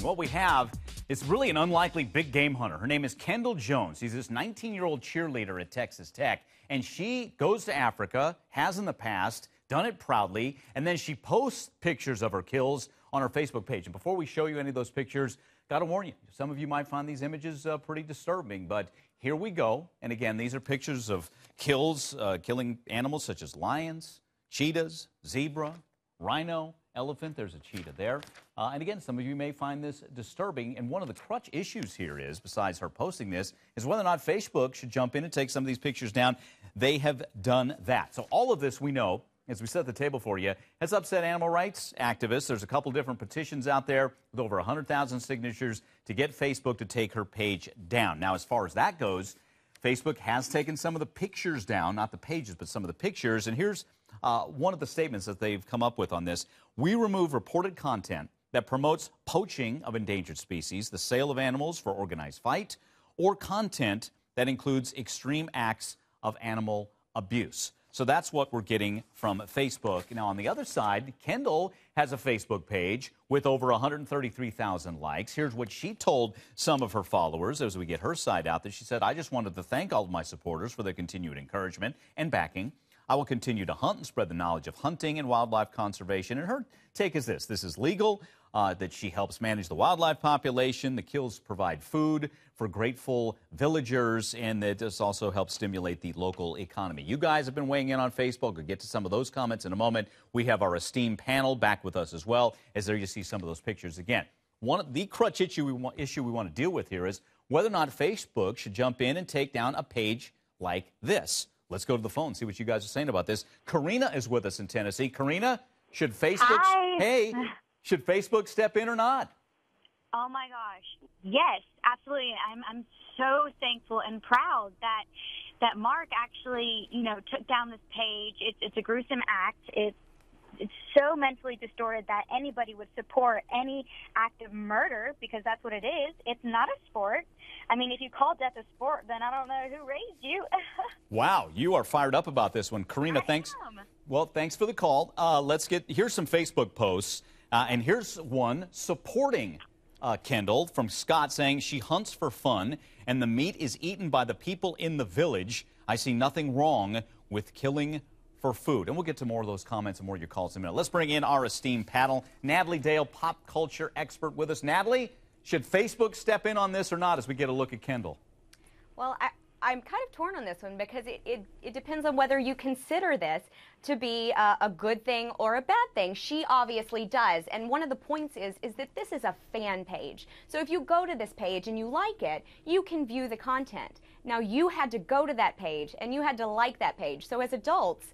What we have is really an unlikely big game hunter. Her name is Kendall Jones. She's this 19-year-old cheerleader at Texas Tech, and she goes to Africa, has in the past, done it proudly, and then she posts pictures of her kills on her Facebook page. And before we show you any of those pictures, got to warn you, some of you might find these images pretty disturbing, but here we go. And again, these are pictures of kills, killing animals such as lions, cheetahs, zebra, rhino, elephant. There's a cheetah there. And again, some of you may find this disturbing. And one of the crutch issues here is, besides her posting this, is whether or not Facebook should jump in and take some of these pictures down. They have done that. So all of this we know, as we set the table for you, has upset animal rights activists. There's a couple different petitions out there with over 100,000 signatures to get Facebook to take her page down. Now, as far as that goes, Facebook has taken some of the pictures down, not the pages, but some of the pictures. And here's one of the statements that they've come up with on this. We remove reported content that promotes poaching of endangered species, the sale of animals for organized fight, or content that includes extreme acts of animal abuse. So that's what we're getting from Facebook. Now, on the other side, Kendall has a Facebook page with over 133,000 likes. Here's what she told some of her followers as we get her side out there. She said, I just wanted to thank all of my supporters for their continued encouragement and backing. I will continue to hunt and spread the knowledge of hunting and wildlife conservation. And her take is this. This is legal, that she helps manage the wildlife population. The kills provide food for grateful villagers, and that this also helps stimulate the local economy. You guys have been weighing in on Facebook. We'll get to some of those comments in a moment. We have our esteemed panel back with us as well, as there you see some of those pictures again. One of the crutch issue we want to deal with here is whether or not Facebook should jump in and take down a page like this. Let's go to the phone and see what you guys are saying about this. Karina is with us in Tennessee. Karina, should Facebook, should Facebook step in or not? Oh my gosh, yes, absolutely. I'm so thankful and proud that Mark actually, took down this page. It's a gruesome act. It's so mentally distorted that anybody would support any act of murder, because that's what it is. It's not a sport. I mean, if you call death a sport, then I don't know who raised you. Wow, you are fired up about this one. Karina, thanks. Well, thanks for the call. Here's some Facebook posts, and here's one supporting Kendall from Scott saying she hunts for fun and the meat is eaten by the people in the village. I see nothing wrong with killing for food. And we'll get to more of those comments and more of your calls in a minute. Let's bring in our esteemed panel. Natalie Dale, pop culture expert with us. Natalie, should Facebook step in on this or not as we get a look at Kendall? Well, I'm kind of torn on this one because it depends on whether you consider this to be a good thing or a bad thing. She obviously does. And one of the points is that this is a fan page. So if you go to this page and you like it, you can view the content. Now, you had to go to that page and you had to like that page. So as adults,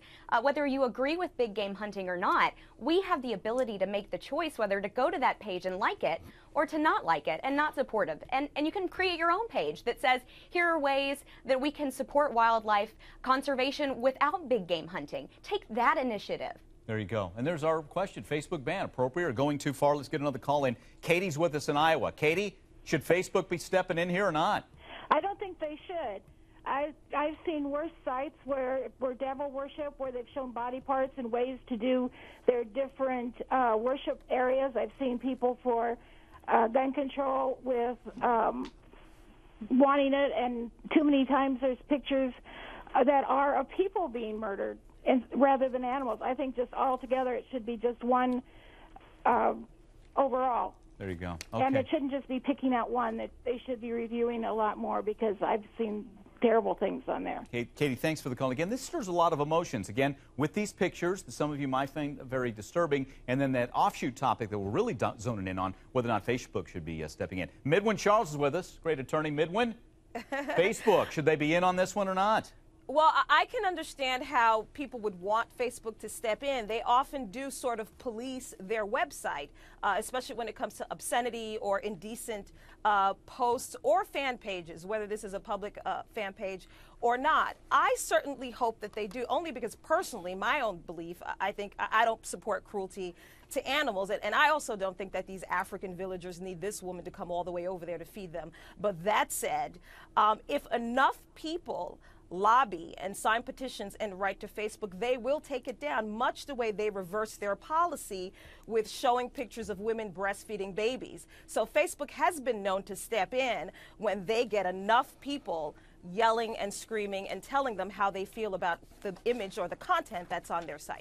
whether you agree with big game hunting or not, we have the ability to make the choice whether to go to that page and like it or to not like it and not supportive. And you can create your own page that says, here are ways that we can support wildlife conservation without big game hunting. Take that initiative. There you go. And there's our question. Facebook ban, appropriate or going too far? Let's get another call in. Katie's with us in Iowa. Katie, should Facebook be stepping in here or not? I don't think they should. I've seen worse sites where devil worship, where they've shown body parts and ways to do their different worship areas. I've seen people for gun control with wanting it, and too many times there's pictures that are of people being murdered rather than animals. I think just altogether it should be just one overall. There you go. Okay. And it shouldn't just be picking out one. That they should be reviewing a lot more, because I've seen terrible things on there. Katie, thanks for the call. Again, this stirs a lot of emotions. Again, with these pictures that some of you might find very disturbing, and then that offshoot topic that we're really zoning in on, whether or not Facebook should be stepping in. Midwin Charles is with us, great attorney. Midwin, Facebook, should they be in on this one or not? Well, I can understand how people would want Facebook to step in. They often do sort of police their website, especially when it comes to obscenity or indecent posts or fan pages, whether this is a public fan page or not. I certainly hope that they do, only because personally, my own belief, I think I don't support cruelty to animals. And I also don't think that these African villagers need this woman to come all the way over there to feed them. But that said, if enough people lobby and sign petitions and write to Facebook, they will take it down, much the way they reversed their policy with showing pictures of women breastfeeding babies. So Facebook has been known to step in when they get enough people yelling and screaming and telling them how they feel about the image or the content that's on their site.